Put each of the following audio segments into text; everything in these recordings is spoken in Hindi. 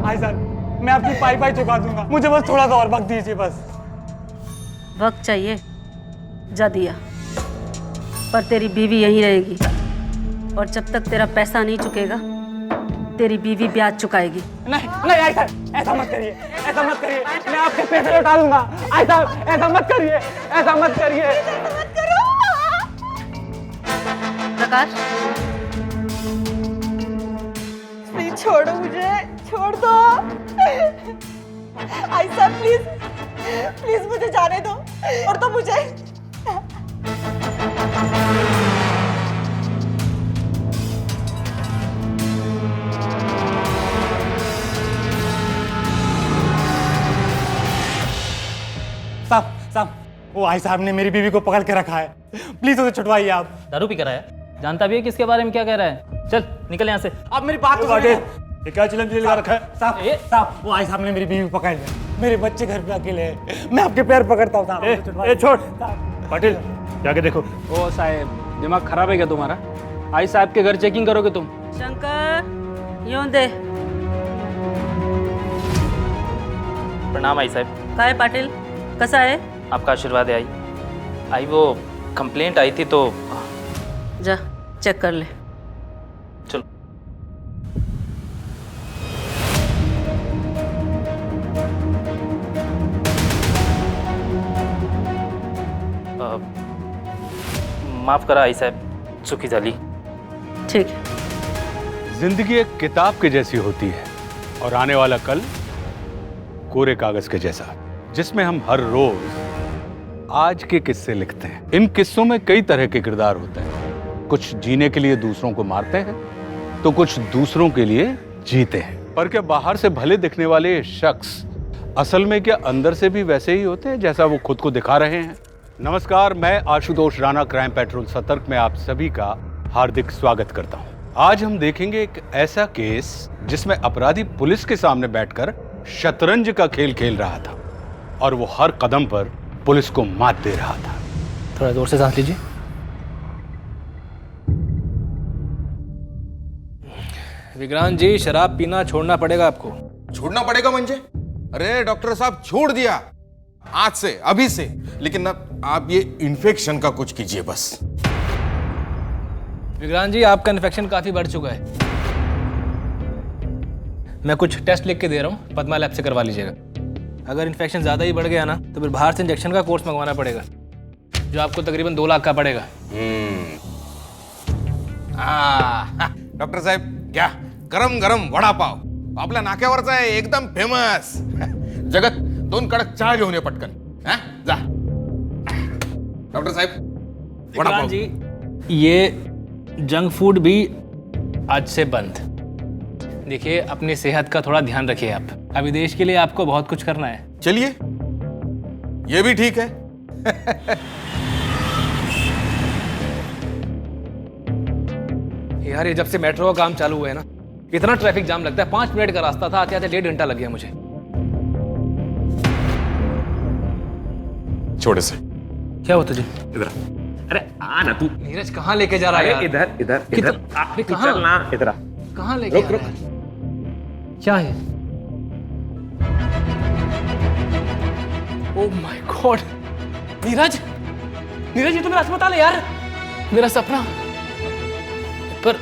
आई साहब मैं आपकी पाई चुका दूंगा, मुझे बस थोड़ा सा और वक्त दीजिए बस। वक्त चाहिए, जा दिया, पर तेरी बीवी यहीं रहेगी और जब तक तेरा पैसा नहीं चुकेगा तेरी बीवी ब्याज चुकाएगी। नहीं नहीं आई साहब ऐसा मत करिए, ऐसा मत करिए, मैं आपके पैसे लौटा दूंगा। आई साहब ऐसा मत करिए, ऐसा मत करिए। प्रकाश प्लीज छोड़ो मुझे, छोड़ दो। आई साहब प्लीज प्लीज मुझे जाने दो और तो मुझे। साहब वो आई साहब ने मेरी बीवी को पकड़ के रखा है, प्लीज उसे छुटवाइए आप। दारू पी कर आया, जानता भी है किसके बारे में क्या कह रहा है। चल निकल यहाँ से। आप मेरी बात तो सुनिए। ये क्या चिलम चिल लगा रखा है? साहब वो आई साहब ने मेरी बीवी को पकड़ लिया, मेरे बच्चे घर पे अकेले हैं, मैं आपके पैर पकड़ता हूँ साहब। छोड़ पाटिल, जाके देखो। ओ साहब दिमाग खराब है क्या तुम्हारा? आई साहब के घर चेकिंग करोगे तुम? शंकर यूं दे। प्रणाम आई साहब। काय पाटिल कसा आहे? आपका आशीर्वाद है आई वो कंप्लेंट आई थी तो जा चेक कर ले। चलो। माफ करा आई साहब, चुकी झाली। ठीक है। जिंदगी एक किताब के जैसी होती है और आने वाला कल कोरे कागज के जैसा, जिसमें हम हर रोज आज के किस्से लिखते हैं। इन किस्सों में कई तरह के किरदार होते हैं, कुछ जीने के लिए दूसरों को मारते हैं तो कुछ दूसरों के लिए जीते हैं। पर क्या बाहर से भले दिखने वाले ये शख्स असल में क्या अंदर से भी वैसे ही होते हैं जैसा वो खुद को दिखा रहे हैं? नमस्कार, मैं आशुतोष राणा क्राइम पेट्रोल सतर्क में आप सभी का हार्दिक स्वागत करता हूं। आज हम देखेंगे एक ऐसा केस जिसमें अपराधी पुलिस के सामने बैठकर शतरंज का खेल खेल रहा था और वो हर कदम पर पुलिस को मात दे रहा था। थोड़ा जोर से सांस लीजिए। विक्रांत जी, शराब पीना छोड़ना पड़ेगा आपको। छोड़ना पड़ेगा म्हणजे? अरे डॉक्टर साहब छोड़ दिया आज से, अभी से, लेकिन ना आप ये इन्फेक्शन का कुछ कीजिए बस। विक्रांत जी, आपका इन्फेक्शन काफी बढ़ चुका है। मैं कुछ टेस्ट लिख के दे रहा हूँ, पद्मा लैब से करवा लीजिएगा। अगर इन्फेक्शन ज़्यादा ही बढ़ गया ना तो फिर बाहर से इंजेक्शन का कोर्स मंगवाना पड़ेगा, जो आपको तकरीबन 2 लाख का पड़ेगा। डॉक्टर साहेब, क्या गरम गरम वडा पाव आपल्या नाक्यावरचा आहे, एकदम फेमस। जगत 2 कडक चहा घेऊन ये पटकन। जा डॉक्टर साहेब, वडा पाव। विक्रांत जी, ये जंक फूड भी आज से बंद। देखिए, अपनी सेहत का थोड़ा ध्यान रखिए आप। अभी देश के लिए आपको बहुत कुछ करना है। चलिए, ये भी ठीक है। यार, ये जब से मेट्रो का काम चालू हुआ है ना, इतना ट्रैफिक जाम लगता है। 5 मिनट का रास्ता था, आते आते 1.5 घंटा लग गया मुझे। छोड़े से क्या हुआ तुझे? इधर अरे आ ना तू। नीरज कहाँ लेके जा रहा है? इधर इधर इधर अरे कहाँ? चल ना इधर। कहाँ लेके जा रहा है? क्या है? Oh my God! Neeraj, Neeraj ये तो मेरा अस्पताल है यार, मेरा सपना। पर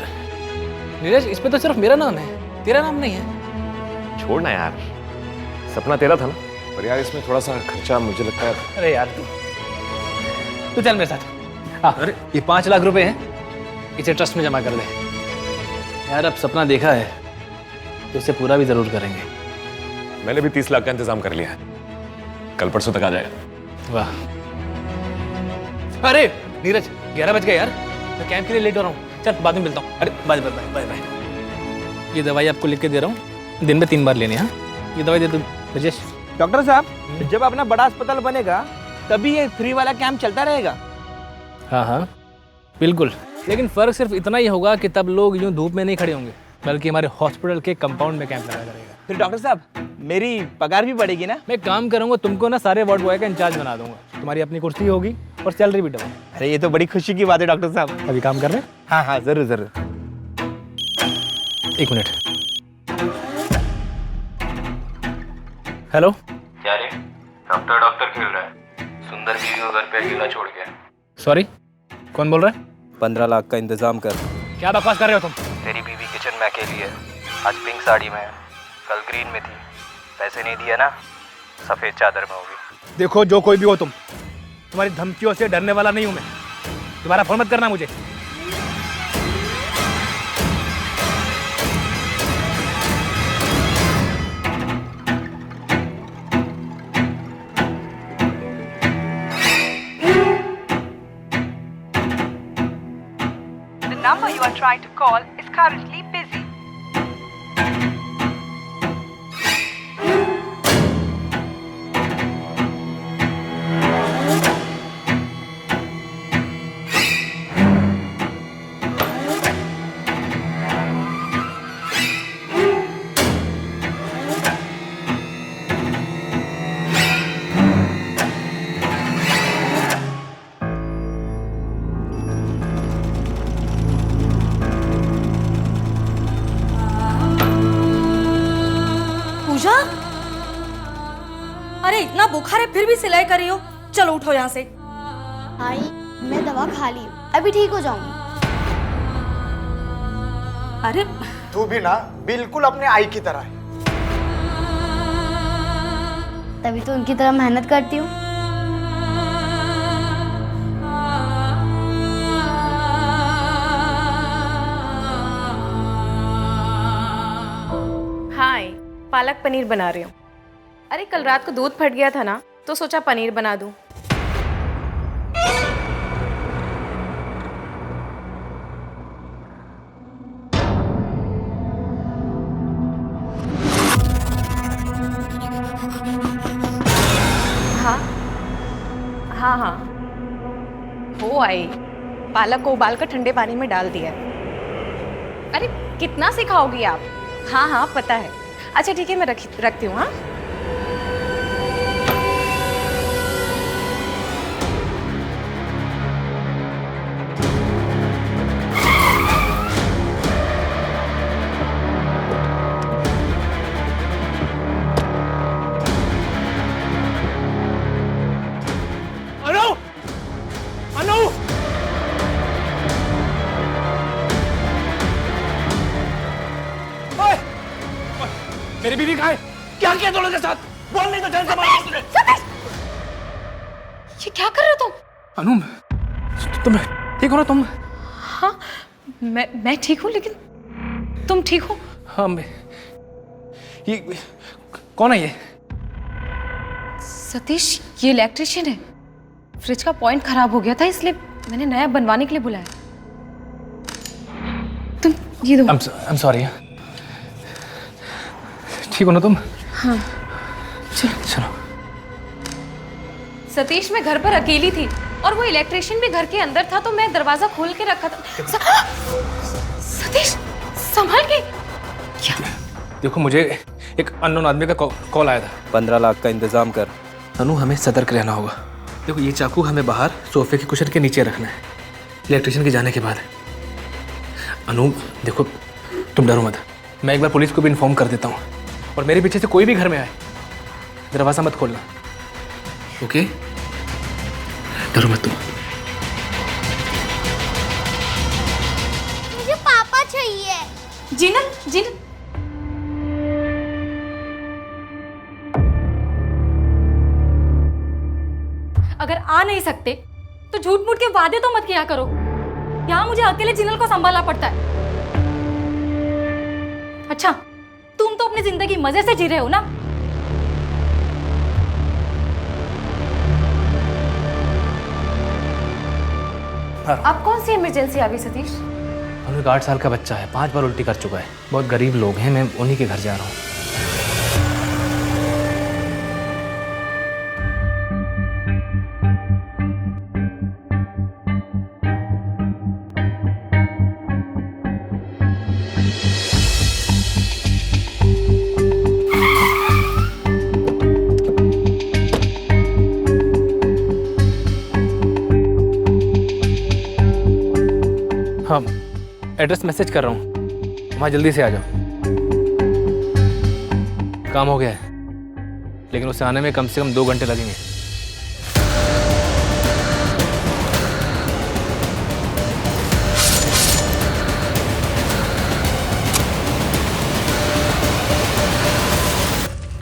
नीरज, इसमें तो सिर्फ मेरा नाम है, तेरा नाम नहीं है। छोड़ ना यार, सपना तेरा था ना। पर यार इसमें थोड़ा सा खर्चा मुझे लगता है। अरे यार तू चल मेरे साथ। हाँ, अरे ये 5 लाख रुपए हैं, इसे ट्रस्ट में जमा कर दे। यार अब सपना देखा है तो इसे पूरा भी जरूर करेंगे। मैंने भी 30 लाख का इंतजाम कर लिया है, कल परसों तक आ जाएगा। वाह। अरे नीरज, 11 बज गए यार, मैं कैंप के लिए लेट हो रहा हूँ। चल बाद में मिलता हूँ। अरे बाय बाय बाय बाय। ये दवाई आपको लिख के दे रहा हूँ, दिन में 3 बार लेनी है। ये दवाई दे दो राजेश। डॉक्टर साहब, जब अपना बड़ा अस्पताल बनेगा तभी ये फ्री वाला कैंप चलता रहेगा। हाँ हाँ बिल्कुल, लेकिन फ़र्क सिर्फ इतना ही होगा कि तब लोग यूँ धूप में नहीं खड़े होंगे, बल्कि हमारे हॉस्पिटल के कंपाउंड में कैंप लगा करेगा। फिर डॉक्टर साहब, मेरी पगार भी बढ़ेगी ना? मैं काम करूँगा, तुमको ना सारे वार्ड बॉय का इंचार्ज बना दूंगा। तुम्हारी अपनी कुर्सी होगी और सैलरी भी डबल। अरे ये तो बड़ी खुशी की बात है डॉक्टर साहब। अभी काम कर रहे हैं? हाँ हाँ जरूर जरूर। 1 मिनट। हेलो। क्या रे, डॉक्टर खेल रहा है, सुंदर बीवी को घर पे अकेला छोड़ गया। सॉरी, कौन बोल रहा है? 15 लाख का इंतजाम कर। क्या बकवास कर रहे हो तुम? तेरी बीवी किचन में अकेली है, आज पिंक साड़ी में है, कल ग्रीन में थी। पैसे नहीं दिए ना, सफेद चादर में होगी। देखो, जो कोई भी हो तुम, तुम्हारी धमकियों से डरने वाला नहीं हूं मैं। दोबारा फोन मत करना मुझे। The number you are trying to call is currently busy. पूजा, अरे इतना बुखार है फिर भी सिलाई कर रही हो। चलो उठो यहाँ से। आई, मैं दवा खा ली, अभी ठीक हो जाऊंगी। अरे तू भी ना बिल्कुल अपने आई की तरह है। तभी तो उनकी तरह मेहनत करती हूँ। हाय, पालक पनीर बना रही हूँ। अरे कल रात को दूध फट गया था ना, तो सोचा पनीर बना दूँ। हाँ हाँ हाँ, हो आई। पालक को उबालकर ठंडे पानी में डाल दिया। अरे कितना सिखाओगी आप? हाँ हाँ पता है। अच्छा ठीक है, मैं रखती हूँ। हाँ अनु, अनु, ओए, मेरी बीवी कहाँ है? क्या किया दोनों के साथ? बोल नहीं तो जान से मार दूंगा। ये क्या कर रहे हो तुम? अनु, तुम ठीक हो ना तुम? हाँ मैं ठीक हूँ, लेकिन तुम ठीक हो? हाँ मैं। ये कौन है ये? सतीश, ये इलेक्ट्रिशियन है। फ्रिज का पॉइंट खराब हो गया था, इसलिए मैंने नया बनवाने के लिए बुलाया। तुम ये दो। I'm sorry। ठीक हो ना तुम? हाँ चलो चलो। सतीश, मैं घर पर अकेली थी और वो इलेक्ट्रिशियन भी घर के अंदर था, तो मैं दरवाजा खोल के रखा था। सतीश संभाल के। क्या? देखो, मुझे एक अननोन आदमी का कॉल आया था। 15 लाख का इंतजाम कर। अनु, हमें सतर्क रहना होगा। देखो, ये चाकू हमें बाहर सोफे के कुशन के नीचे रखना है, इलेक्ट्रिशियन के जाने के बाद। अनु देखो, तुम डरो मत। मैं एक बार पुलिस को भी इन्फॉर्म कर देता हूँ, और मेरे पीछे से कोई भी घर में आए, दरवाजा मत खोलना, ओके? डरो मत तुम। मुझे पापा चाहिए। जीनल, जीनल, अगर आ नहीं सकते तो झूठ मूठ के वादे तो मत किया करो। यहाँ मुझे अकेले जिनल को संभालना पड़ता है। अच्छा, तुम तो अपनी जिंदगी मजे से जी रहे हो ना? अब कौन सी इमरजेंसी आ गई सतीश? अनु, एक 8 साल का बच्चा है, 5 बार उल्टी कर चुका है। बहुत गरीब लोग हैं, मैं उन्हीं के घर जा रहा हूँ। हाँ, एड्रेस मैसेज कर रहा हूँ, वहाँ जल्दी से आ जाओ। काम हो गया है। लेकिन उसे आने में कम से कम 2 घंटे लगेंगे।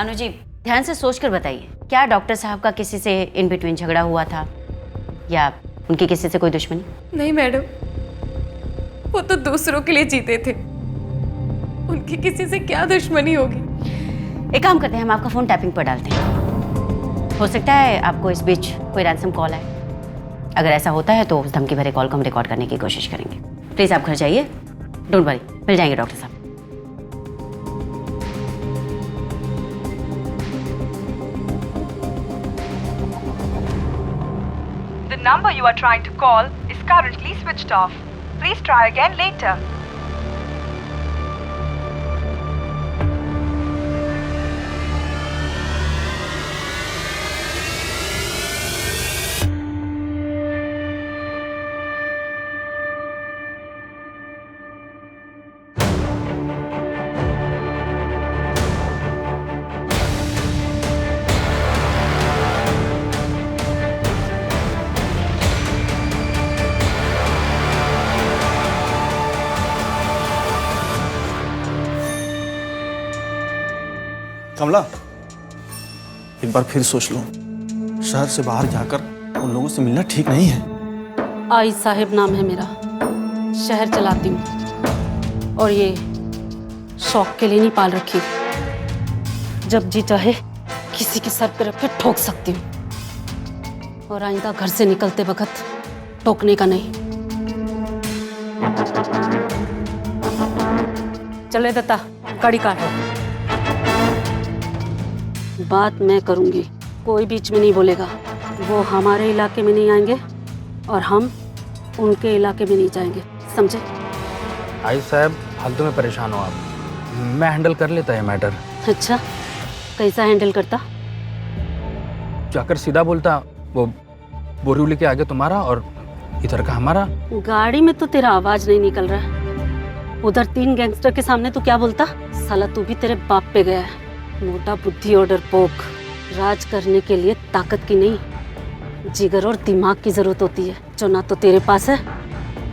अनुजी, ध्यान से सोचकर बताइए, क्या डॉक्टर साहब का किसी से इन बिटवीन झगड़ा हुआ था या उनकी किसी से कोई दुश्मनी? नहीं मैडम, वो तो दूसरों के लिए जीते थे, उनकी किसी से क्या दुश्मनी होगी। एक काम करते हैं, हम आपका फोन टैपिंग पर डालते हैं। हो सकता है आपको इस बीच कोई रैंसम कॉल आए। अगर ऐसा होता है तो उस धमकी भरे कॉल को हम रिकॉर्ड करने की कोशिश करेंगे। प्लीज आप घर जाइए, डोंट वरी, मिल जाएंगे डॉक्टर साहब। The number you are trying to call is currently switched off. Please try again later. कमला, एक बार फिर सोच लो, शहर से बाहर जाकर उन लोगों से मिलना ठीक नहीं है। आई साहिब नाम है मेरा, शहर चलाती हूँ और ये शौक के लिए नहीं पाल रखी। जब जी चाहे किसी के सर पे रख के ठोक सकती हूँ और आइंदा घर से निकलते वक्त ठोकने का नहीं। चले दत्ता, गाड़ी काट। बात मैं करूंगी, कोई बीच में नहीं बोलेगा। वो हमारे इलाके में नहीं आएंगे और हम उनके इलाके में नहीं जाएंगे, समझे? आई साहब, फालतू में परेशान हो आप, मैं हैंडल कर लेता है मैटर। अच्छा, कैसा हैंडल करता? जाकर सीधा बोलता, वो बोरीवली के आगे तुम्हारा और इधर का हमारा। गाड़ी में तो तेरा आवाज नहीं निकल रहा है, उधर 3 गैंगस्टर के सामने तू क्या बोलता? साला तू भी तेरे बाप पे गया है। मोटा बुद्धि और डरपोक। राज करने के लिए ताकत की नहीं, जिगर और दिमाग की जरूरत होती है, जो ना तो तेरे पास है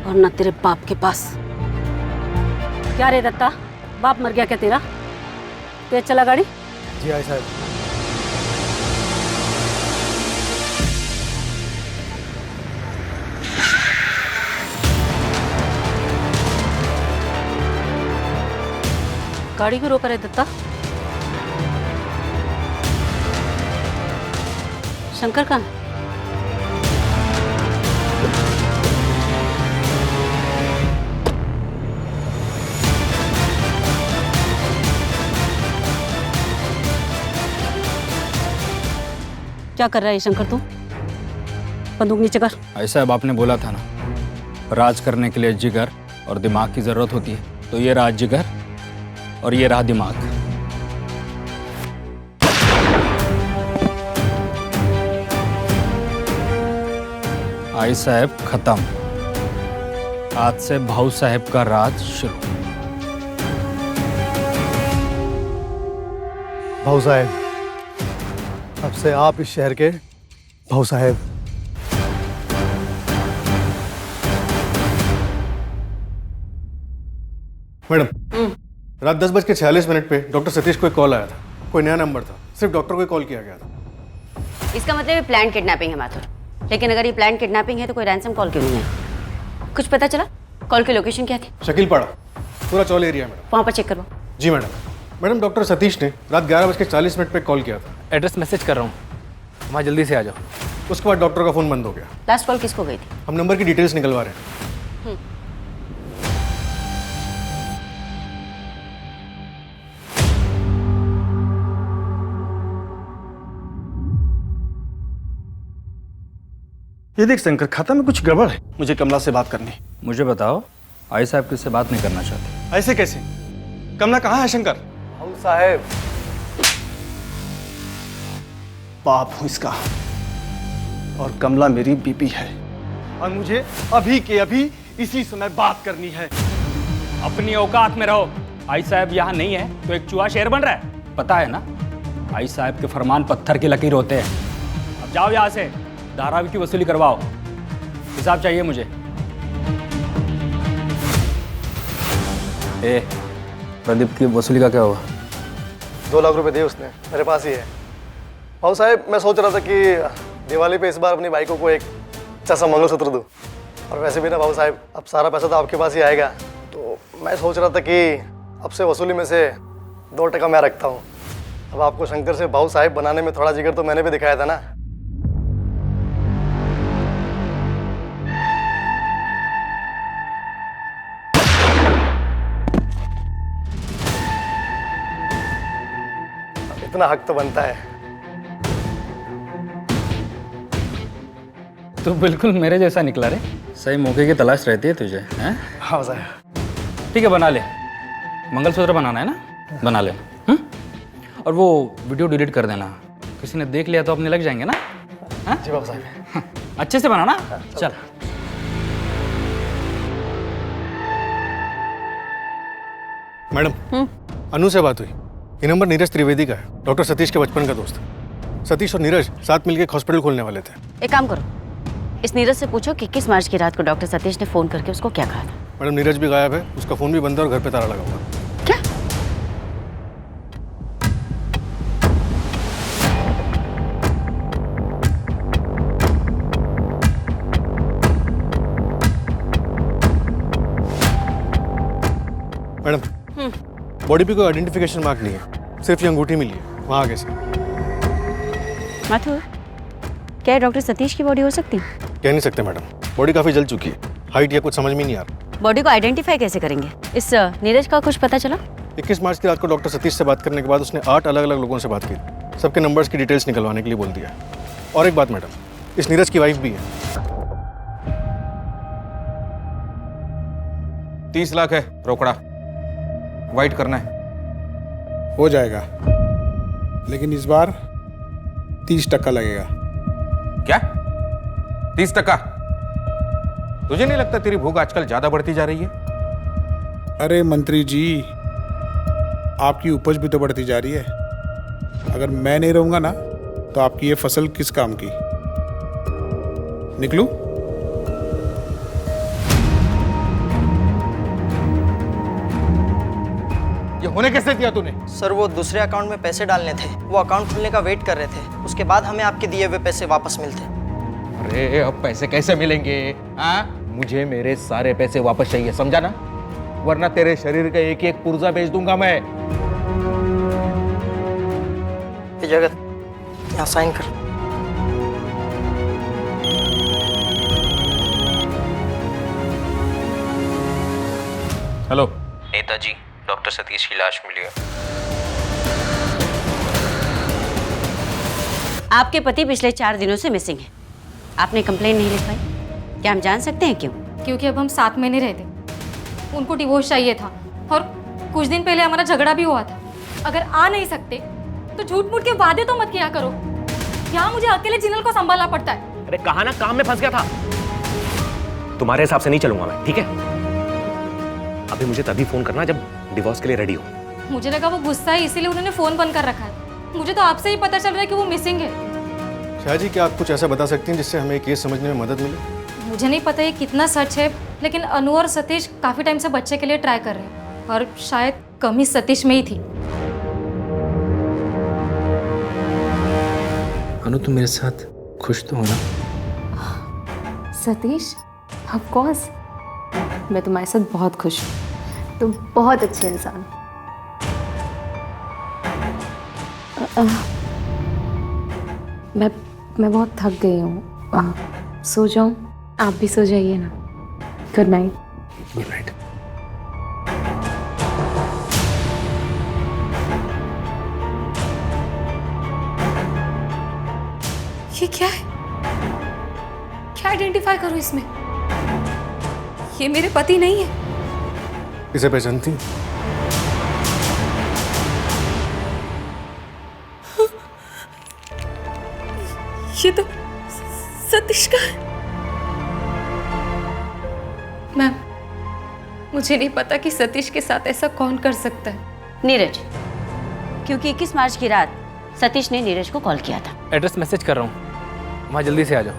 और ना तेरे बाप के पास। क्या रे दत्ता, बाप मर गया क्या तेरा? तेज चला गाड़ी। जी आई साहब। गाड़ी क्यों रोका रे दत्ता? शंकर कहाँ है? क्या कर रहा है शंकर तू? बंदूक नीचे कर। ऐसा अब आपने बोला था ना, राज करने के लिए जिगर और दिमाग की जरूरत होती है, तो ये रहा जिगर और ये रहा दिमाग। आई साहब खत्म, आज से भाऊ साहब का राज शुरू। भाऊ साहब, अब से आप इस शहर के भाऊ साहब। मैडम, रात 10:46 पे डॉक्टर सतीश को एक कॉल आया था। कोई नया नंबर था, सिर्फ डॉक्टर को ही कॉल किया गया था। इसका मतलब ये प्लान किडनैपिंग है माथुर। लेकिन अगर ये प्लान किडनैपिंग है तो कोई रैंसम कॉल क्यों नहीं है? कुछ पता चला? कॉल की लोकेशन क्या थी? शकील पाड़ा, पूरा चौल एरिया मैडम। वहाँ पर चेक करवाओ। जी मैडम, डॉक्टर सतीश ने रात 11:40 पे कॉल किया था। एड्रेस मैसेज कर रहा हूँ, वहाँ जल्दी से आ जाओ। उसके बाद डॉक्टर का फोन बंद हो गया। लास्ट कॉल किसको गई थी? हम नंबर की डिटेल्स निकलवा रहे हैं। ये देख शंकर, खाता में कुछ गड़बड़ है। मुझे कमला से बात करनी। मुझे बताओ, आई साहब किससे बात नहीं करना चाहते? ऐसे कैसे? कमला कहाँ है शंकर? भाऊ साहब, बाप हूं इसका और कमला मेरी बीबी है और मुझे अभी के अभी इसी समय बात करनी है। अपनी औकात में रहो। आई साहब यहाँ नहीं है तो एक चूहा शेर बन रहा है, पता है ना? भाई साहब के फरमान पत्थर की लकीर होते हैं। अब जाओ यहाँ से, धारावी की वसूली करवाओ। हिसाब चाहिए मुझे। प्रदीप की वसूली का क्या हुआ? 2 लाख रुपए दिए उसने, मेरे पास ही है। भाऊ साहब, मैं सोच रहा था कि दिवाली पे इस बार अपनी बाइकों को एक अच्छा सा मंगलसूत्र दूँ। और वैसे भी ना भाऊ साहब, अब सारा पैसा तो आपके पास ही आएगा, तो मैं सोच रहा था कि अब से वसूली में से 2% मैं रखता हूँ। अब आपको शंकर से भाऊ साहब बनाने में थोड़ा जिगर तो मैंने भी दिखाया था ना। इतना हक तो बनता है। तू बिल्कुल मेरे जैसा निकला रे। सही मौके की तलाश रहती है तुझे, हैं? हाँ साहब। ठीक है, बना ले। मंगलसूत्र बनाना है ना, बना ले। और वो वीडियो डिलीट कर देना, किसी ने देख लिया तो अपने लग जाएंगे ना। जी बाबू साहब। अच्छे से बनाना। चल। मैडम, अनु से बात हुई। ये नंबर नीरज त्रिवेदी का है, डॉक्टर सतीश के बचपन का दोस्त। सतीश और नीरज साथ मिलकर एक हॉस्पिटल खोलने वाले थे। एक काम करो, इस नीरज से पूछो कि 21 मार्च की रात को डॉक्टर सतीश ने फोन करके उसको क्या कहा था। मैडम, नीरज भी गायब है, उसका फोन भी बंद है और घर पे ताला लगा हुआ। क्या? मैडम, बॉडी पे कोई आइडेंटिफिकेशन मार्क नहीं है, सिर्फ ये अंगूठी मिली है वहाँ आगे से। माथुर, क्या डॉक्टर सतीश की बॉडी हो सकती है? कह नहीं सकते मैडम, बॉडी काफी जल चुकी है, हाइट या कुछ समझ में नहीं आ रहा। बॉडी को आइडेंटिफाई कैसे करेंगे? इस नीरज का कुछ पता चला? 21 मार्च की रात को डॉक्टर सतीश से बात करने के बाद उसने 8 अलग अलग लोगों से बात की, सबके नंबर्स की डिटेल्स निकलवाने के लिए बोल दिया। और एक बात मैडम, इस नीरज की वाइफ भी है। 30 लाख है रोकड़ा, वाइट करना है। हो जाएगा, लेकिन इस बार 30% लगेगा। क्या? 30%? तुझे नहीं लगता तेरी भूख आजकल ज्यादा बढ़ती जा रही है? अरे मंत्री जी, आपकी उपज भी तो बढ़ती जा रही है। अगर मैं नहीं रहूंगा ना, तो आपकी ये फसल किस काम की? निकलूं? ये होने कैसे दिया तूने? सर, वो दूसरे अकाउंट में पैसे डालने थे, वो अकाउंट खुलने का वेट कर रहे थे, उसके बाद हमें आपके दिए हुए पैसे वापस मिलते। अरे अब पैसे कैसे मिलेंगे? मुझे मेरे सारे पैसे वापस चाहिए, समझा ना? वरना तेरे शरीर का एक एक पुर्जा बेच दूंगा मैं। जगत, यहाँ साइन कर। हेलो नेताजी, डॉक्टर सतीश की लाश मिली है। आपके पति पिछले 4 दिनों से मिसिंग है। आपने कंप्लेन नहीं लिख पाई, क्या हम जान सकते हैं क्यों? क्योंकि अब हम साथ में नहीं रहते। उनको डिवोर्स चाहिए था और कुछ दिन पहले हमारा झगड़ा भी हुआ था। अगर आ नहीं सकते तो झूठ मूठ के वादे तो मत किया करो। यहाँ मुझे अकेले जिनल को संभालना पड़ता है। अरे कहा ना, काम में फंस गया था। तुम्हारे हिसाब से नहीं चलूंगा मैं, ठीक है? अभी मुझे तभी फोन करना जब डिवोर्स के लिए रेडी हो। मुझे लगा वो गुस्सा है, इसीलिए उन्होंने फोन बंद कर रखा है। मुझे तो आपसे ही पता चल रहा है कि वो मिसिंग है। शाह जी, क्या आप कुछ ऐसा बता सकती हैं जिससे हमें केस समझने में मदद मिले? मुझे नहीं पता ये कितना सच है, लेकिन अनु और सतीश काफी टाइम से बच्चे के लिए ट्राई कर रहे हैं और शायद कमी सतीश में ही थी। अनु, तुम मेरे साथ खुश तो हो ना? सतीश, ऑफ कोर्स, मैं तुम्हारे साथ बहुत खुश हूँ। तुम बहुत अच्छे इंसान हो। मैं बहुत थक गई हूँ, सो जाऊँ? आप भी सो जाइए ना। Good night. Good night. ये क्या है? क्या आइडेंटिफाई करूँ इसमें? ये मेरे पति नहीं है। इसे पहचानती? ये तो सतीश का है। मैम, मुझे नहीं पता कि सतीश के साथ ऐसा कौन कर सकता है। नीरज, क्योंकि 21 मार्च की रात सतीश ने नीरज को कॉल किया था एड्रेस मैसेज कर रहा हूँ, वहाँ जल्दी से आ जाओ।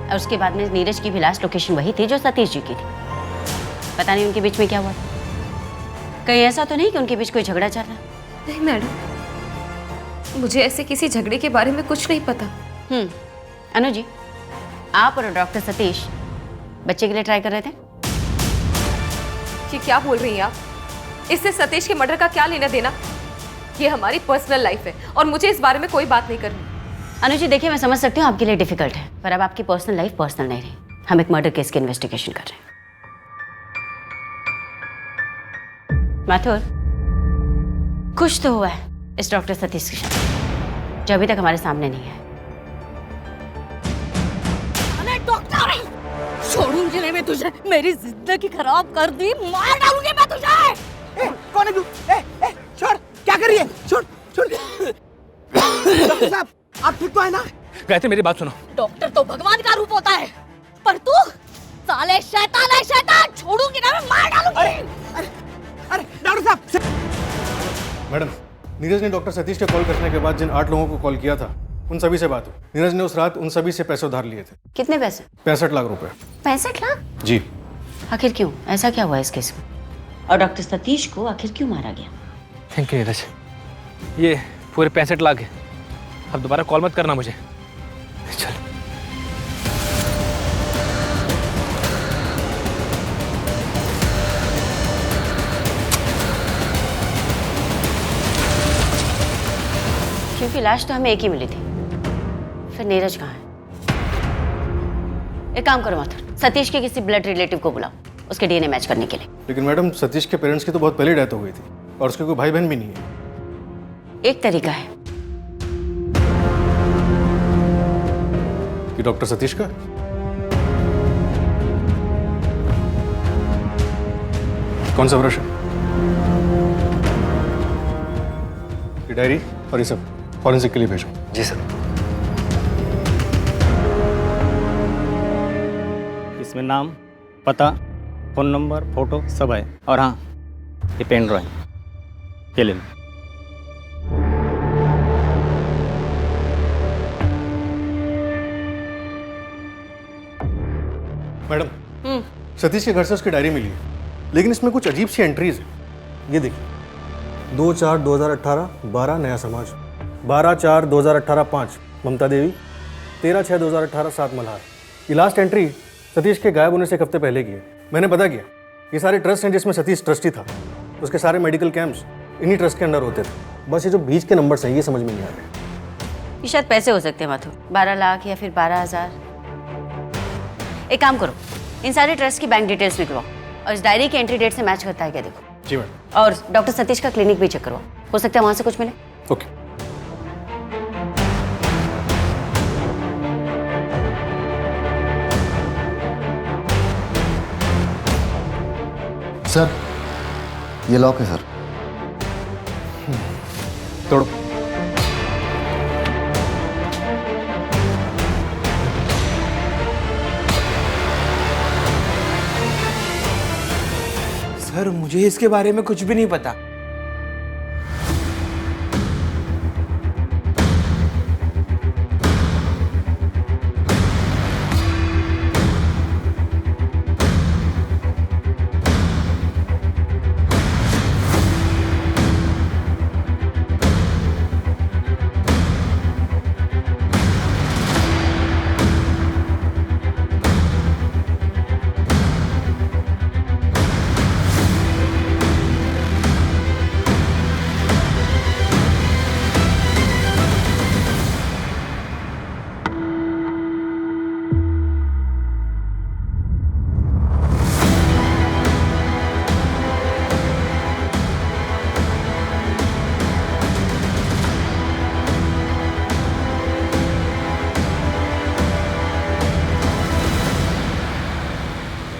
और उसके बाद में नीरज की भी लास्ट लोकेशन वही थी जो सतीश जी की थी। पता नहीं उनके बीच में क्या हुआ, कहीं ऐसा तो नहीं कि उनके बीच कोई झगड़ा चल रहा? नहीं मैडम, मुझे ऐसे किसी झगड़े के बारे में कुछ नहीं पता। अनु जी, आप और डॉक्टर सतीश बच्चे के लिए ट्राई कर रहे थे? ये क्या बोल रही हैं आप? इससे सतीश के मर्डर का क्या लेना देना? ये हमारी पर्सनल लाइफ है और मुझे इस बारे में कोई बात नहीं करनी। अनु जी देखिए, मैं समझ सकती हूँ आपके लिए डिफिकल्ट है, पर अब आपकी पर्सनल लाइफ पर्सनल नहीं रही। हम एक मर्डर केस की इन्वेस्टिगेशन कर रहे हैं। माथुर, खुश तो हुआ है इस डॉक्टर सतीश के साथ, जो अभी तक हमारे सामने नहीं है। अरे डॉक्टर, छोड़ूंगी नहीं मैं तुझे, मेरी जिंदगी खराब कर दी, मार डालूंगी मैं तुझे। कौन है तू? छोड़, क्या कर रही है? छोड़ छोड़। डॉक्टर साहब, आप ठीक तो है ना? गायत्री मेरी बात सुनो। डॉक्टर तो भगवान का रूप होता है, पर तू साले शैतान है, शैतान। छोड़ूंगी ना मैं, मार डालूंगी। अरे डॉक्टर साहब। मैडम, नीरज ने डॉक्टर सतीश के कॉल करने के बाद जिन 8 लोगों को कॉल किया था, उन सभी से बात हुई। नीरज ने उस रात उन सभी से पैसे उधार लिए थे। कितने पैसे? 65 लाख रुपए। 65 लाख? जी। आखिर क्यों? ऐसा क्या हुआ इस केस में? और डॉक्टर सतीश को आखिर क्यों मारा गया? थैंक यू नीरज, ये पूरे 65 लाख है। अब दोबारा कॉल मत करना मुझे। चल। क्योंकि लाश तो हमें एक ही मिली थी, फिर नीरज कहाँ है? एक काम करो माथुर, सतीश के किसी ब्लड रिलेटिव को बुलाओ उसके डीएनए मैच करने के लिए। लेकिन मैडम, सतीश के पेरेंट्स की तो बहुत पहले डेथ हो गई थी और उसके कोई भाई बहन भी नहीं है। एक तरीका है कि डॉक्टर सतीश का? कौन सा ब्रश है? ये डायरी और ये सब फॉरेंसिक के लिए भेजो। जी सर। इसमें नाम, पता, फोन नंबर, फोटो सब है। और हाँ, ये पेन ड्राइंग ये ले लो। मैडम, सतीश के घर से उसकी डायरी मिली है, लेकिन इसमें कुछ अजीब सी एंट्रीज है। ये देखिए, 2/4/2018 12 नया समाज, 12/4/2018 5 ममता देवी, 13/6/2018 7 मल्हार। ये लास्ट एंट्री सतीश के गायब होने से एक हफ्ते पहले की है। मैंने पता किया, ये सारे ट्रस्ट हैं जिसमें सतीश ट्रस्टी था, उसके सारे मेडिकल कैंप्स इन्हीं ट्रस्ट के अंडर होते थे। बस ये जो बीच के नंबर्स हैं ये समझ में नहीं आ रहे। ये शायद पैसे हो सकते हैं माथुर, 12 लाख या फिर 12,000। एक काम करो, इन सारे ट्रस्ट की बैंक डिटेल्स निकलवाओ और इस डायरी की एंट्री डेट से मैच करता है क्या देखो। जी मैडम। और डॉक्टर सतीश का क्लिनिक भी चेक करवाओ, हो सकता है वहां से कुछ मिले। ओके। सर, ये लॉक है सर। तोड़ो। सर, मुझे इसके बारे में कुछ भी नहीं पता।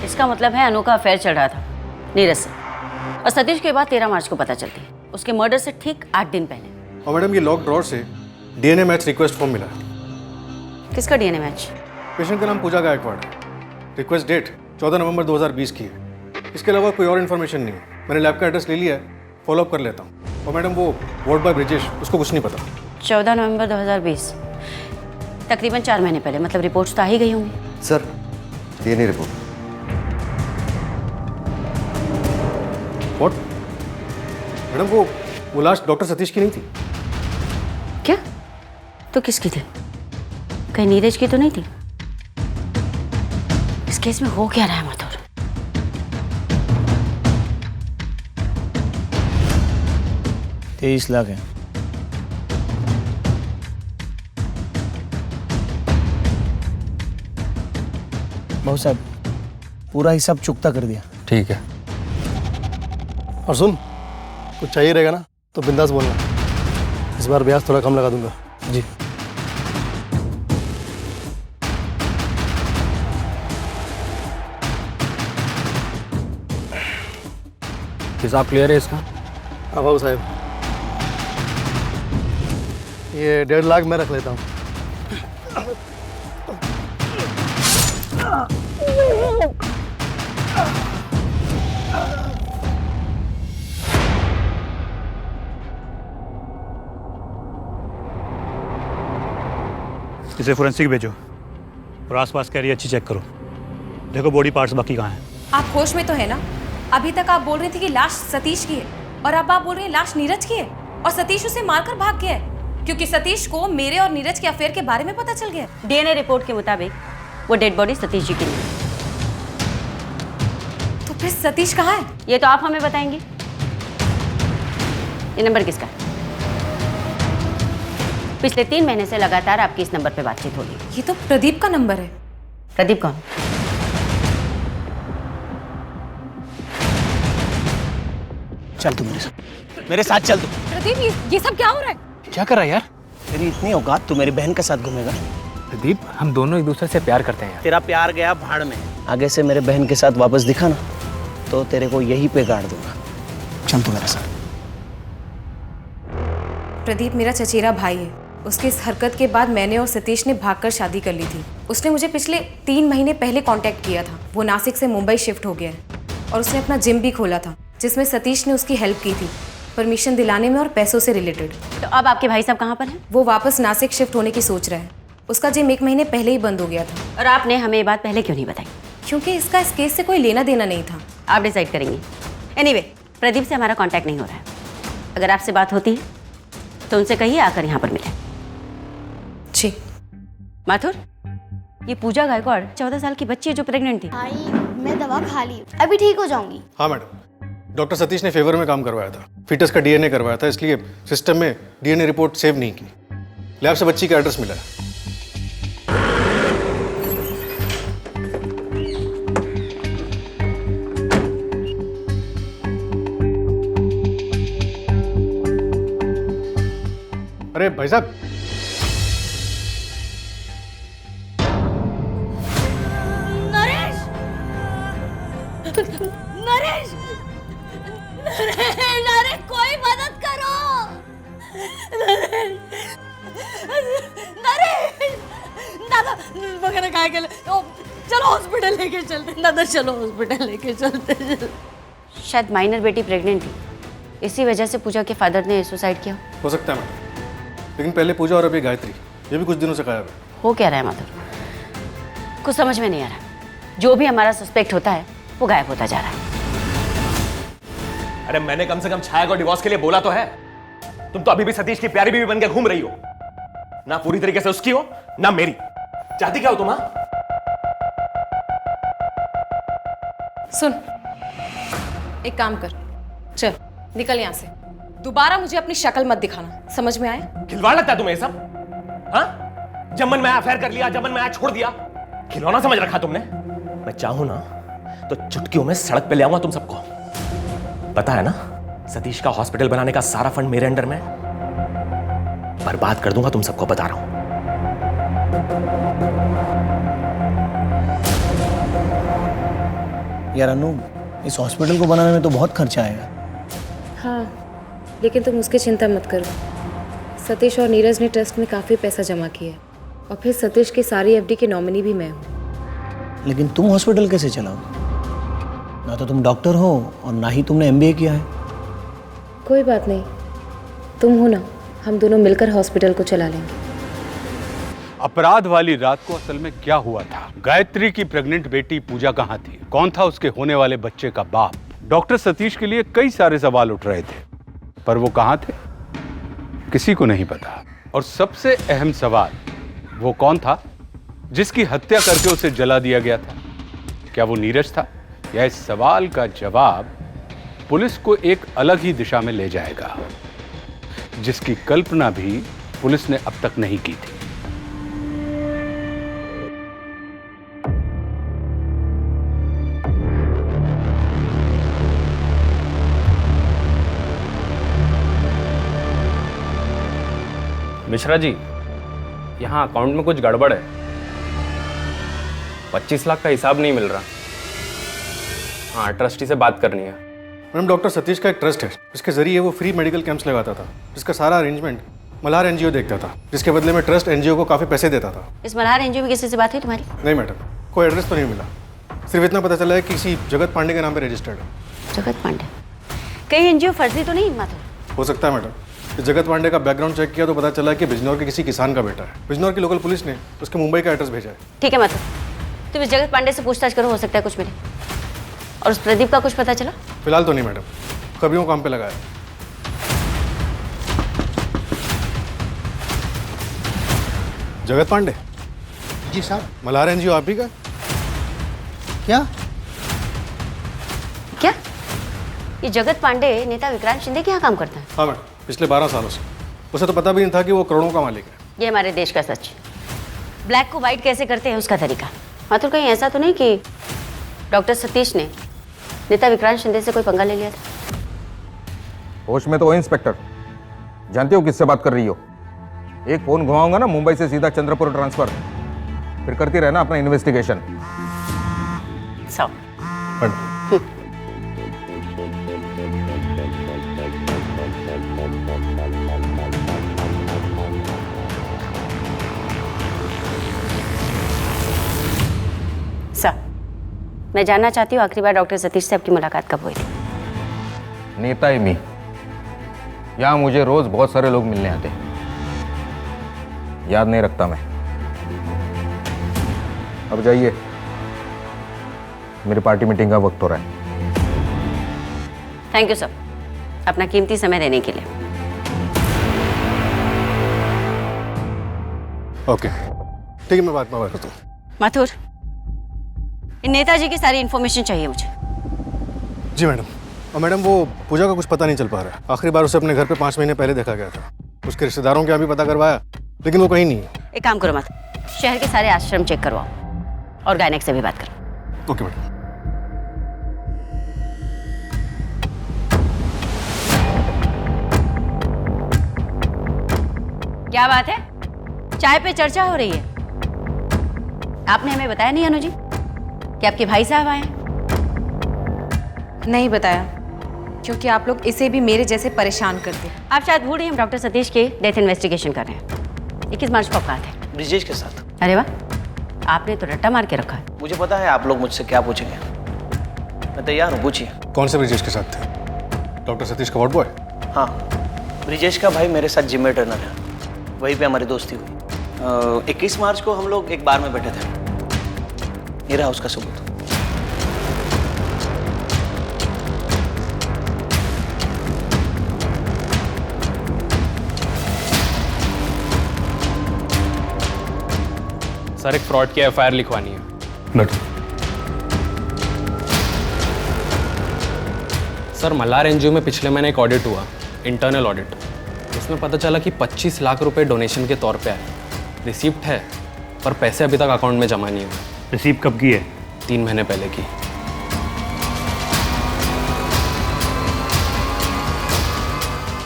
इसका मतलब है अनु का अफेयर चल रहा था नीरज से, और सतीश के बाद 13 मार्च को पता चलती है, उसके मर्डर से ठीक 8 दिन पहले। और मैडम, ये लॉक ड्रॉर से डीएनए मैच रिक्वेस्ट फॉर्म मिला है। किसका डीएनए मैच? पेशेंट का नाम पूजा गायकवाड़ है। रिक्वेस्ट डेट 14 नवंबर 2020 की है। इसके अलावा कोई और इन्फॉर्मेशन नहीं है। मैंने लैब का एड्रेस ले लिया है, फॉलोअप कर लेता हूँ। और मैडम, वो वार्ड बॉय ब्रिजेश, उसको कुछ नहीं पता। 14 नवंबर 2020, तकरीबन 4 महीने पहले। मतलब रिपोर्ट्स तो आ ही गई होंगी। Sir DNA report. What? Madam वो लाश डॉक्टर सतीश की नहीं थी। क्या? तो किसकी थी? कहीं नीरज की तो नहीं थी? इस केस में हो क्या रहा है माधुर? 23 लाख है। भाऊ साहब पूरा हिसाब चुकता कर दिया। ठीक है। और सुन, कुछ चाहिए रहेगा ना तो बिंदास बोलना, इस बार ब्याज थोड़ा कम लगा दूंगा। जी। हिसाब क्लियर है इसका? हाँ बाबू साहब, ये 1.5 लाख मैं रख लेता हूँ। इसे फोरेंसिक भेजो और आसपास का एरिया अच्छी चेक करो। देखो बॉडी पार्ट्स बाकी कहाँ हैं। आप होश में तो है ना? अभी तक आप बोल रही थी कि लाश सतीश की है और अब आप बोल रही हैं लाश नीरज की है, और सतीश उसे मारकर भाग गया है क्योंकि सतीश को मेरे और नीरज के अफेयर के बारे में पता चल गया। डीएनए रिपोर्ट के मुताबिक वो डेड बॉडी सतीश जी की नहीं। तो फिर सतीश कहाँ है? ये तो आप हमें बताएंगे। ये नंबर किसका है? पिछले 3 महीने से लगातार आपकी इस नंबर पे बातचीत हो रही है। ये तो प्रदीप का नंबर है। प्रदीप कौन? चल तू मेरे साथ चल तू। प्रदीप ये सब क्या हो रहा है? क्या कर रहा है यार? तेरी इतनी औकात, तू मेरी बहन के साथ घूमेगा? प्रदीप, हम दोनों एक दूसरे से प्यार करते हैं यार। तेरा प्यार गया भाड़ में। आगे से मेरे बहन के साथ वापस दिखा ना तो तेरे को यहीं पे गाड़ दूंगा। चल तू मेरे साथ। प्रदीप मेरा चचेरा भाई है। उसकी इस हरकत के बाद मैंने और सतीश ने भागकर शादी कर ली थी। उसने मुझे पिछले 3 महीने पहले कांटेक्ट किया था। वो नासिक से मुंबई शिफ्ट हो गया है और उसने अपना जिम भी खोला था जिसमें सतीश ने उसकी हेल्प की थी, परमिशन दिलाने में और पैसों से रिलेटेड। तो अब आपके भाई साहब कहाँ पर हैं? वो वापस नासिक शिफ्ट होने की सोच रहा है। उसका जिम 1 महीने पहले ही बंद हो गया था। और आपने हमें ये बात पहले क्यों नहीं बताई? क्योंकि इसका इस केस से कोई लेना देना नहीं था। आप डिसाइड करेंगे। एनीवे, प्रदीप से हमारा कांटेक्ट नहीं हो रहा है। अगर आपसे बात होती है तो उनसे कहिए आकर यहाँ पर मिले। जी। माथुर, ये पूजा गायकवाड़ 14 साल की बच्ची है जो प्रेग्नेंट थी। आई मैं दवा खा ली, अभी ठीक हो जाऊंगी। हाँ मैडम, डॉक्टर सतीश ने फेवर में काम करवाया था। फीटस का डीएनए करवाया था, इसलिए सिस्टम में डीएनए रिपोर्ट सेव नहीं की। लैब से बच्ची का एड्रेस मिला है। अरे भाई साहब, नरेश! नरेश! नरेश, कोई मदद करो! नरेश! दादा वगैरह काय के चलो हॉस्पिटल लेके चलते। दादा चलो हॉस्पिटल लेके चलते। शायद माइनर बेटी प्रेग्नेंट थी, इसी वजह से पूजा के फादर ने सुसाइड किया। हो सकता है मैडम, लेकिन पहले पूजा और अभी गायत्री, ये भी कुछ दिनों से गायब है। हो क्या रहा है माधुर? कुछ समझ में नहीं आ रहा। जो भी हमारा सस्पेक्ट होता है वो गायब होता जा रहा है। अरे मैंने कम से कम छाया को डिवोर्स के लिए बोला तो है। तुम तो अभी भी सतीश की प्यारी बीवी बन के घूम रही हो। ना पूरी तरीके से उसकी हो ना मेरी। चाहती क्या हो तुम? सुन, एक काम कर, चल निकल यहाँ से। दोबारा मुझे अपनी शक्ल मत दिखाना, समझ में आया? खिलवाड़ लगता है तुम्हें ये सब? हाँ, जब मन में आया अफेयर कर लिया, जब मन में आया छोड़ दिया। खिलौना समझ रखा तुमने? मैं चाहूं ना तो चुटकियों में सड़क पे ले आऊंगा तुम सबको। पता है ना, सतीश का हॉस्पिटल बनाने का सारा फंड मेरे अंडर में। बर्बाद कर दूंगा तुम सबको, बता रहा हूं। यार अनु, इस हॉस्पिटल को बनाने में तो बहुत खर्चा आएगा। हाँ, लेकिन तुम उसकी चिंता मत करो। सतीश और नीरज ने ट्रस्ट में काफ़ी पैसा जमा किया है और फिर सतीश की सारी एफडी की नॉमिनी भी मैं हूँ। लेकिन तुम हॉस्पिटल कैसे चलाओगे? ना तो तुम डॉक्टर हो और ना ही तुमने एमबीए किया है। कोई बात नहीं, तुम हो ना, हम दोनों मिलकर हॉस्पिटल को चला लेंगे। अपराध वाली रात को असल में क्या हुआ था? गायत्री की प्रेग्नेंट बेटी पूजा कहाँ थी? कौन था उसके होने वाले बच्चे का बाप? डॉक्टर सतीश के लिए कई सारे सवाल उठ रहे थे, पर वो कहाँ थे किसी को नहीं पता। और सबसे अहम सवाल, वो कौन था जिसकी हत्या करके उसे जला दिया गया था? क्या वो नीरज था? या इस सवाल का जवाब पुलिस को एक अलग ही दिशा में ले जाएगा, जिसकी कल्पना भी पुलिस ने अब तक नहीं की थी। मिश्रा जी, यहाँ अकाउंट में कुछ गड़बड़ है। 25 लाख का हिसाब नहीं मिल रहा। हाँ, ट्रस्टी से बात करनी है। मैडम, डॉक्टर सतीश का एक ट्रस्ट है, इसके जरिए वो फ्री मेडिकल कैंप्स लगाता था, जिसका सारा अरेंजमेंट मल्हार एनजीओ देखता था, जिसके बदले में ट्रस्ट एनजीओ को काफ़ी पैसे देता था। इस मल्हार एनजीओ में किसी से बात हुई तुम्हारी? नहीं मैडम, कोई एड्रेस तो नहीं मिला। सिर्फ इतना पता चला है कि किसी जगत पांडे के नाम पे रजिस्टर्ड है। जगत पांडे? कहीं एनजीओ फर्जी तो नहीं माथुर? हो सकता है मैडम। जगत पांडे का बैकग्राउंड चेक किया तो पता चला कि बिजनौर के किसी किसान का बेटा है। बिजनौर की लोकल पुलिस ने उसके मुंबई का एड्रेस भेजा है। ठीक है माथुर, तुम इस जगत पांडे से पूछताछ करो, हो सकता है कुछ मिले। और उस प्रदीप का कुछ पता चला? फिलहाल तो नहीं मैडम, कभी वो काम पे लगाया। जगत पांडे? जी साहब। मल्हार एनजीओ आप ही का? क्या क्या ये जगत पांडे नेता विक्रांत शिंदे के यहाँ काम करता है? हाँ मैडम, पिछले 12 सालों से। उसे तो पता भी नहीं था कि वो करोड़ों का मालिक है। ये हमारे देश का सच। ब्लैक को वाइट कैसे करते हैं उसका तरीका। माथुर, कहीं ऐसा तो नहीं कि डॉक्टर सतीश ने नेता विक्रांत शिंदे से कोई पंगा ले लिया था? होश में तो हो इंस्पेक्टर, जानते हो किससे बात कर रही हो? एक फोन घुमाऊंगा ना मुंबई से सीधा चंद्रपुर ट्रांसफर, फिर करती रहना अपना इन्वेस्टिगेशन। मैं जानना चाहती हूँ आखिरी बार डॉक्टर सतीश से आपकी मुलाकात कब हुई थी? नेता एमी, यहाँ मुझे रोज बहुत सारे लोग मिलने आते हैं, याद नहीं रखता मैं। अब जाइए, मेरी पार्टी मीटिंग का वक्त हो रहा है। थैंक यू सर, अपना कीमती समय देने के लिए। ओके, ठीक है, मैं बात करता हूँ। माथुर, इन नेताजी की सारी इन्फॉर्मेशन चाहिए मुझे। जी मैडम। और मैडम, वो पूजा का कुछ पता नहीं चल पा रहा है। आखिरी बार उसे अपने घर पे 5 महीने पहले देखा गया था। उसके रिश्तेदारों के यहाँ भी पता करवाया, लेकिन वो कहीं नहीं है। एक काम करो माथुर, शहर के सारे आश्रम चेक करवाओ और गायनेक से भी बात करो। Okay madam. क्या बात है, चाय पे चर्चा हो रही है? आपने हमें बताया नहीं अनुजी कि आपके भाई साहब आए हैं? नहीं बताया, क्योंकि आप लोग इसे भी मेरे जैसे परेशान करते हैं। आप शायद भूल रही, हम डॉक्टर सतीश के डेथ इन्वेस्टिगेशन कर रहे हैं। 21 मार्च को औकात है। ब्रिजेश के साथ। अरे वाह, आपने तो रट्टा मार के रखा है। मुझे पता है आप लोग मुझसे क्या पूछेंगे, मैं तैयार हूँ, पूछिए। कौन से ब्रिजेश के साथ थे? डॉक्टर सतीश का वार्ड बॉय? हाँ, ब्रिजेश का भाई मेरे साथ जिम में ट्रेनर है, वहीं पे हमारी दोस्ती हुई। 21 मार्च को हम लोग एक बार में बैठे थे, ये रहा उसका सबूत। सर, एक फ्रॉड की एफआईआर लिखवानी है। सर, मल्हार एनजीओ में पिछले महीने एक ऑडिट हुआ, इंटरनल ऑडिट। उसमें पता चला कि 25 लाख रुपए डोनेशन के तौर पे आए। रिसीप्ट है, पर पैसे अभी तक अकाउंट में जमा नहीं हुए। रिसीप्ट कब की है? 3 महीने पहले की।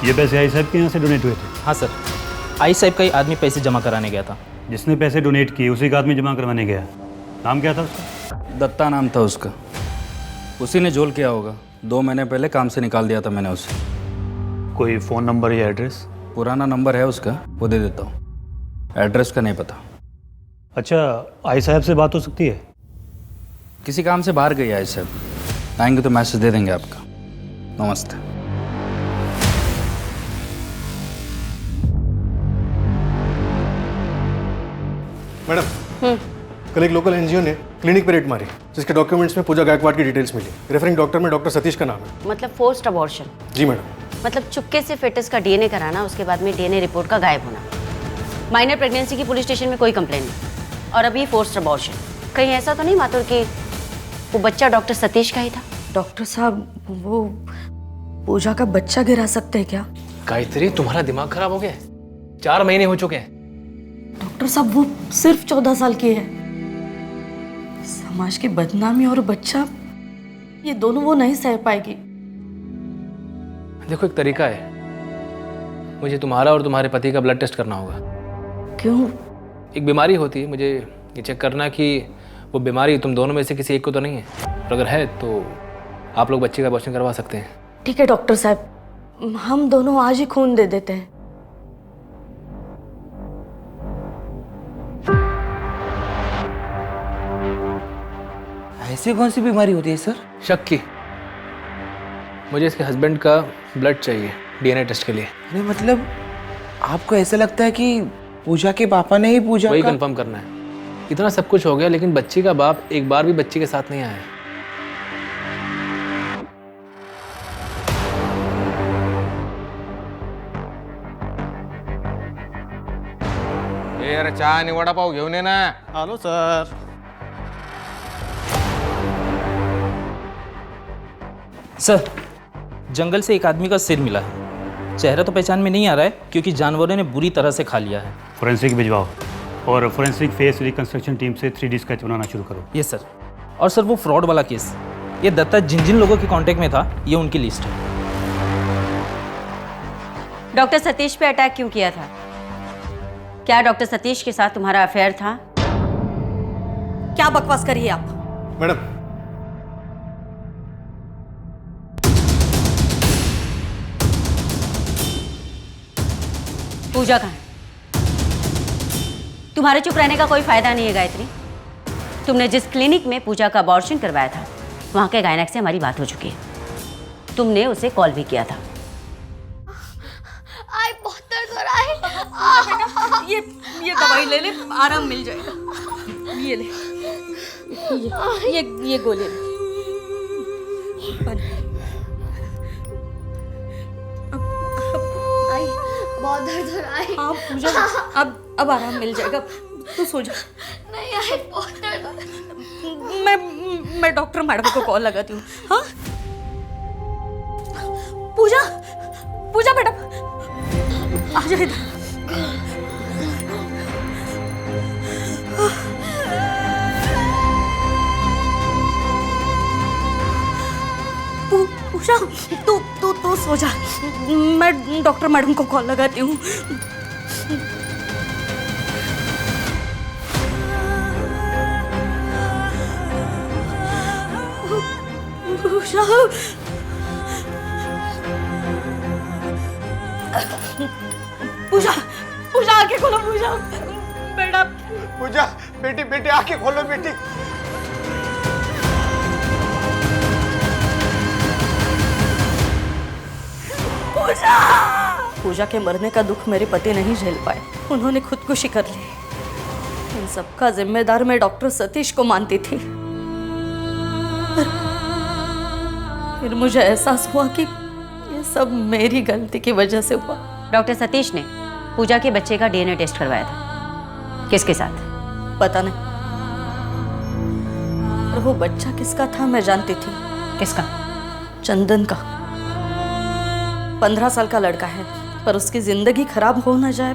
ये पैसे आई साहब के यहाँ से डोनेट हुए थे? हाँ सर, आई साहब का ही आदमी पैसे जमा कराने गया था। जिसने पैसे डोनेट किए उसी का आदमी जमा करवाने गया। नाम क्या था उसका? दत्ता नाम था उसका। उसी ने झोल किया होगा। 2 महीने पहले काम से निकाल दिया था मैंने उसे। कोई फ़ोन नंबर या एड्रेस? पुराना नंबर है उसका, वो दे देता हूँ। एड्रेस का नहीं पता। अच्छा, आई साहब से बात हो सकती है? किसी काम से बाहर गई आई साहब, आएंगे तो मैसेज दे देंगे आपका। नमस्ते। मैडम, कल एक लोकल एनजीओ ने क्लिनिक पे रेड मारी, जिसके डॉक्यूमेंट्स में पूजा गायकवाड़ की डिटेल्स मिली। रेफरिंग डॉक्टर में डॉक्टर सतीश का नाम है। मतलब फोर्स्ड अबॉर्शन? जी मैडम। मतलब चुपके से फेटस का डीएनए कराना, उसके बाद में डीएनए रिपोर्ट का गायब होना। माइनर प्रेगनेंसी की पुलिस स्टेशन में कोई कंप्लेंट नहीं, और अभी फोर्स्ड अबॉर्शन। कहीं ऐसा तो नहीं मातुर कि वो बच्चा डॉक्टर सतीश का ही था? डॉक्टर साहब, वो पूजा का बच्चा गिरा सकते हैं क्या? गायत्री, तुम्हारा दिमाग खराब हो गया है? 4 महीने हो चुके हैं। डॉक्टर साहब, वो सिर्फ 14 साल की है। समाज की बदनामी और बच्चा, ये दोनों वो नहीं सह पाएगी। देखो, एक तरीका है, मुझे तुम्हारा और तुम्हारे पति का ब्लड टेस्ट करना होगा। क्यों? एक बीमारी होती है, मुझे ये चेक करना कि वो बीमारी तुम दोनों में से किसी एक को तो नहीं है, और अगर है तो आप लोग बच्चे का अबॉर्शन करवा सकते हैं। ठीक है डॉक्टर साहब, हम दोनों आज ही खून दे देते हैं। ऐसी कौन सी बीमारी होती है सर? शक की। मुझे इसके हस्बैंड का ब्लड चाहिए डीएनए टेस्ट के लिए। अरे मतलब आपको ऐसा लगता है कि पूजा के पापा ने ही पूजा वही का... कंफर्म करना है। इतना सब कुछ हो गया, लेकिन बच्ची का बाप एक बार भी बच्ची के साथ नहीं आया। अरे चहा आणि वडापाव घेऊन ये ना। आलो सर। सर, जंगल से एक आदमी का सिर मिला है। चेहरा तो पहचान में नहीं आ रहा है क्योंकि जानवरों ने बुरी तरह से खा लिया है। फोरेंसिक भिजवाओ और फोरेंसिक फेस रिकंस्ट्रक्शन टीम से 3D स्केच बनाना शुरू करो। Yes sir. और सर, वो फ्रॉड वाला केस, ये दत्ता जिन जिन लोगों के कांटेक्ट में था, ये उनकी लिस्ट है। डॉक्टर सतीश पे अटैक क्यों किया था? क्या डॉक्टर सतीश के साथ तुम्हारा अफेयर था? क्या बकवास करिए आप? मैडम, पूजा कहाँ है? तुम्हारे चुप रहने का कोई फायदा नहीं है गायत्री। तुमने जिस क्लिनिक में पूजा का अबॉर्शन करवाया था, वहां के गायनेक से हमारी बात हो चुकी है। तुमने उसे कॉल भी किया था। आई बहुत दर्द हो रहा है। ये दवाई ले ले, आराम मिल जाएगा। ये ले, ये गोली ले। आई बहुत दर्द हो रहा है। हाँ पूजा, अब आराम मिल जाएगा, तू सो जा। नहीं आई बहुत दर्द हो रहा है। मैं डॉक्टर मैडम को कॉल लगाती हूँ। हाँ पूजा मैडम, आ जाओ इधर। पूजा, तू सो जा, मैं डॉक्टर मैडम को कॉल लगाती हूँ। पूजा आंखें खोलो। पूजा बेटा, पूजा बेटी आंखें खोलो बेटी। पूजा के मरने का दुख मेरे पति नहीं झेल पाए, उन्होंने खुदकुशी कर ली। इन सबका जिम्मेदार मैं डॉक्टर सतीश को मानती थी। फिर मुझे एहसास हुआ कि ये सब मेरी गलती की वजह से हुआ। डॉक्टर सतीश ने पूजा के बच्चे का डीएनए टेस्ट करवाया था। किसके साथ? पता नहीं, और वो बच्चा किसका था मैं जानती थी। किसका? चंदन का। 15 साल का लड़का है, पर उसकी जिंदगी खराब हो ना जाए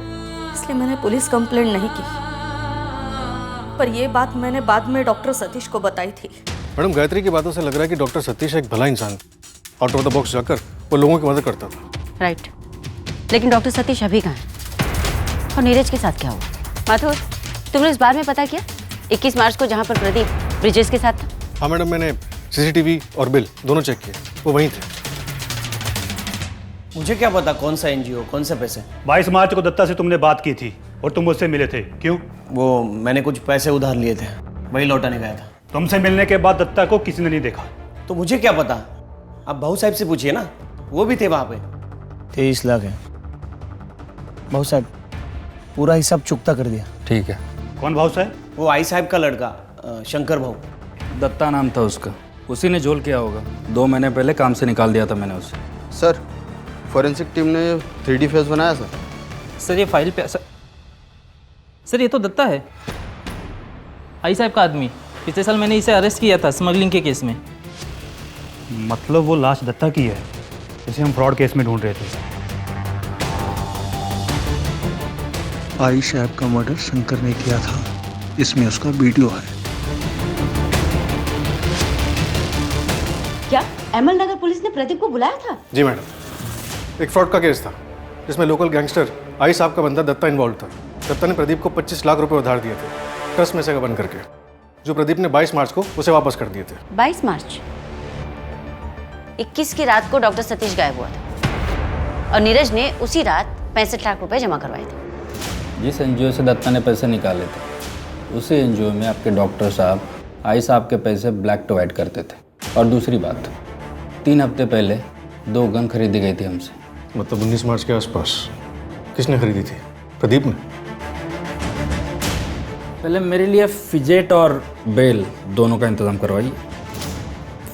इसलिए मैंने पुलिस कंप्लेंट नहीं की। पर ये बात मैंने बाद में डॉक्टर सतीश को बताई थी। मैडम, गायत्री की बातों से लग रहा है कि डॉक्टर सतीश एक भला इंसान, आउट ऑफ द बॉक्स जाकर वो लोगों की मदद करता था। राइट, लेकिन डॉक्टर सतीश अभी कहाँ है? और नीरज के साथ क्या हुआ? माथुर, तुमने इस बारे में पता किया 21 मार्च को जहाँ पर प्रदीप ब्रिजेश के साथ था? हाँ मैडम, मैंने सीसीटीवी और बिल दोनों चेक किए, वो वहीं थे। मुझे क्या पता कौन सा एनजीओ, कौन से पैसे? 22 मार्च को दत्ता से तुमने बात की थी और तुम मुझसे मिले थे, क्यों? वो मैंने कुछ पैसे उधार लिए थे, वही लौटाने गया था। तुमसे मिलने के बाद दत्ता को किसी ने नहीं देखा। तो मुझे क्या पता, आप भाऊ साहब से पूछिए ना, वो भी थे वहाँ पे। 23 लाख है भाऊ साहब, पूरा हिसाब चुकता कर दिया। ठीक है, कौन भाऊ साहब? वो आई साहब का लड़का शंकर भाऊ। दत्ता नाम था उसका, उसी ने झोल किया होगा। 2 महीने पहले काम से निकाल दिया था मैंने उसे। सर, फॉरेंसिक टीम ने 3D फेस बनाया सर। सर ये फाइल पे सर ये तो दत्ता है, आई साहब का आदमी। पिछले साल मैंने इसे अरेस्ट किया था स्मगलिंग के केस में। मतलब वो लाश दत्ता की है, इसे हम फ्रॉड केस में ढूंढ रहे थे। आई साहब का मर्डर शंकर ने किया था, इसमें उसका वीडियो है। क्या एमएल नगर पुलिस ने प्रदीप को बुलाया था? जी मैडम, एक फ्रॉड का केस था जिसमें लोकल गैंगस्टर आई साहब का बंदा दत्ता इन्वॉल्व था। दत्ता ने प्रदीप को 25 लाख रुपए उधार दिए थे ट्रस्ट में से बंद करके, जो प्रदीप ने 22 मार्च को उसे वापस कर दिए थे। 22 मार्च 21 की रात को डॉक्टर सतीश गायब हुआ था और नीरज ने उसी रात 65 लाख रुपए जमा करवाए थे। जिस एनजीओ से दत्ता ने पैसे निकाले थे, उसी एनजीओ में आपके डॉक्टर साहब आई साहब के पैसे ब्लैक टू वाइट करते थे। और दूसरी बात, 3 हफ्ते पहले 2 गन खरीदी गई थी हमसे। मतलब 19 मार्च के आसपास। किसने खरीदी थी? प्रदीप ने? पहले मेरे लिए फिजेट और बेल दोनों का इंतजाम करवाइए,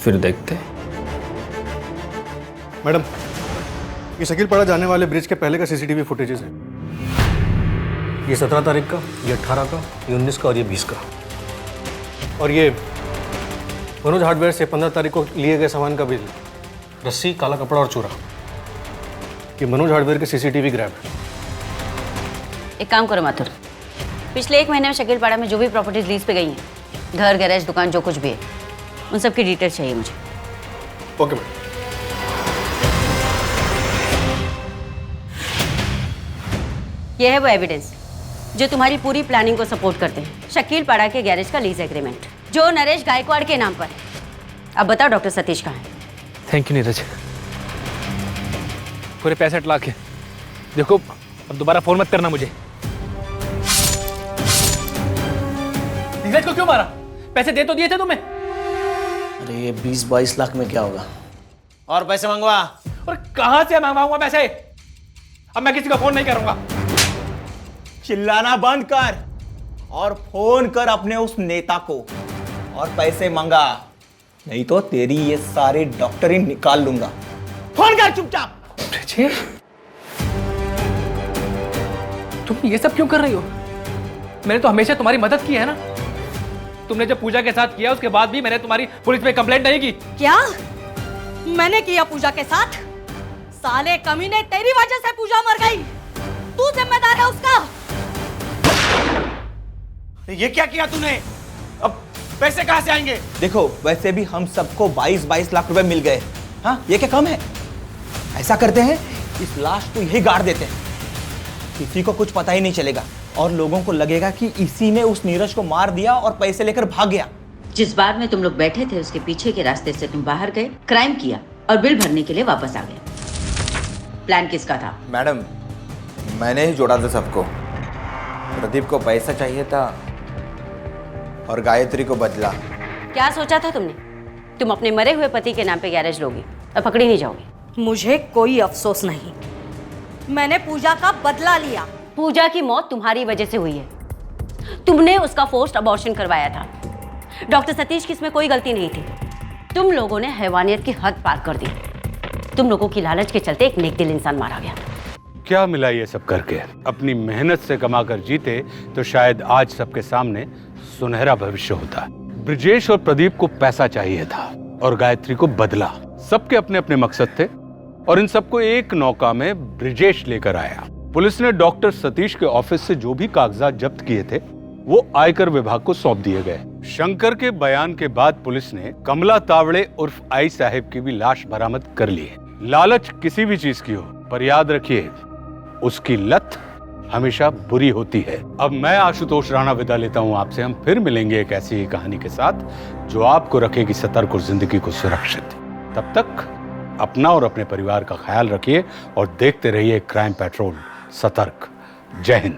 फिर देखते। मैडम, ये शकीलपाड़ा जाने वाले ब्रिज के पहले का सीसीटीवी फुटेजेस है। ये 17 तारीख का, ये 18 का, ये 19 का और ये 20 का। और ये मनोज हार्डवेयर से 15 तारीख को लिए गए सामान का बिल, रस्सी, काला कपड़ा और चूरा। ये मनोज हार्डवेयर के सीसीटीवी ग्रैब है। एक काम करो माथुर, पिछले 1 महीने में शकीलपाड़ा में जो भी प्रॉपर्टीज लीज पे गई हैं, घर, गैरेज, दुकान, जो कुछ भी है, उन सब की डिटेल्स चाहिए मुझे। Okay madam. यह है वो एविडेंस जो तुम्हारी पूरी प्लानिंग को सपोर्ट करते हैं। शकीलपाड़ा के गैरेज का लीज एग्रीमेंट जो नरेश गायकवाड़ के नाम पर है। अब बताओ डॉक्टर सतीश कहाँ है? थैंक यू नीरज, पूरे पैसे हटला के। देखो अब दोबारा फोन मत करना मुझे। नीरज को क्यों मारा? पैसे दे तो दिए थे तुम्हें। अरे ये 20-22 लाख में क्या होगा? और पैसे मंगवा। और कहां से मंगवाऊंगा पैसे? अब मैं किसी का फोन नहीं करूंगा। चिल्लाना बंद कर और फोन कर अपने उस नेता को और पैसे मंगा, नहीं तो तेरी ये सारे डॉक्टरी निकाल लूंगा। फोन कर चुपचाप। तुम ये सब क्यों कर रही हो? मैंने तो हमेशा तुम्हारी मदद की है ना। तुमने जब पूजा के साथ किया उसके बाद भी मैंने तुम्हारी पुलिस पे कंप्लेंट नहीं की। क्या मैंने किया पूजा के साथ? साले कमीने, तेरी वजह से पूजा मर गई। तू जिम्मेदार है उसका। ये क्या किया तूने? अब पैसे कहां से आएंगे? देखो वैसे भी हम सबको 22-22 लाख रुपए मिल गए। हाँ, ये क्या कम है? ऐसा करते हैं, इस लाश को यही गाड़ देते हैं, किसी को कुछ पता ही नहीं चलेगा और लोगों को लगेगा कि इसी ने उस नीरज को मार दिया और पैसे लेकर भाग गया। जिस बार में तुम लोग बैठे थे उसके पीछे के रास्ते से तुम बाहर गए, क्राइम किया और बिल भरने के लिए वापस आ गए। प्लान किसका था? मैडम, मैंने ही जोड़ा था सबको। प्रदीप को पैसा चाहिए था और गायत्री को बदला। क्या सोचा था तुमने? तुम अपने मरे हुए पति के नाम पे गैरेज लोगी और पकड़ी नहीं जाओगी। मुझे कोई अफसोस नहीं, मैंने पूजा का बदला लिया। पूजा की मौत तुम्हारी वजह से हुई है। तुमने उसका फोर्स्ड अबॉर्शन करवाया था। डॉक्टर सतीश की इसमें कोई गलती नहीं थी। तुम लोगों ने हैवानियत की हद पार कर दी। तुम लोगों की लालच के चलते एक नेक दिल इंसान मारा गया। क्या मिला ये सब करके? अपनी मेहनत से कमाकर जीते तो शायद आज सबके सामने सुनहरा भविष्य होता। ब्रिजेश और प्रदीप को पैसा चाहिए था और गायत्री को बदला। सबके अपने अपने मकसद थे और इन सबको एक नौका में ब्रिजेश लेकर आया। पुलिस ने डॉक्टर सतीश के ऑफिस से जो भी कागजात जब्त किए थे वो आयकर विभाग को सौंप दिए गए। शंकर के बयान के बाद पुलिस ने कमला तावड़े उर्फ आई साहब की भी लाश बरामद कर ली है। लालच किसी भी चीज की हो, पर याद रखिए उसकी लत हमेशा बुरी होती है। अब मैं आशुतोष राणा विदा लेता हूं आपसे। हम फिर मिलेंगे एक ऐसी ही कहानी के साथ जो आपको रखेगी सतर्क और जिंदगी को सुरक्षित। तब तक अपना और अपने परिवार का ख्याल रखिए और देखते रहिए क्राइम पेट्रोल। सतर्क। जय हिंद।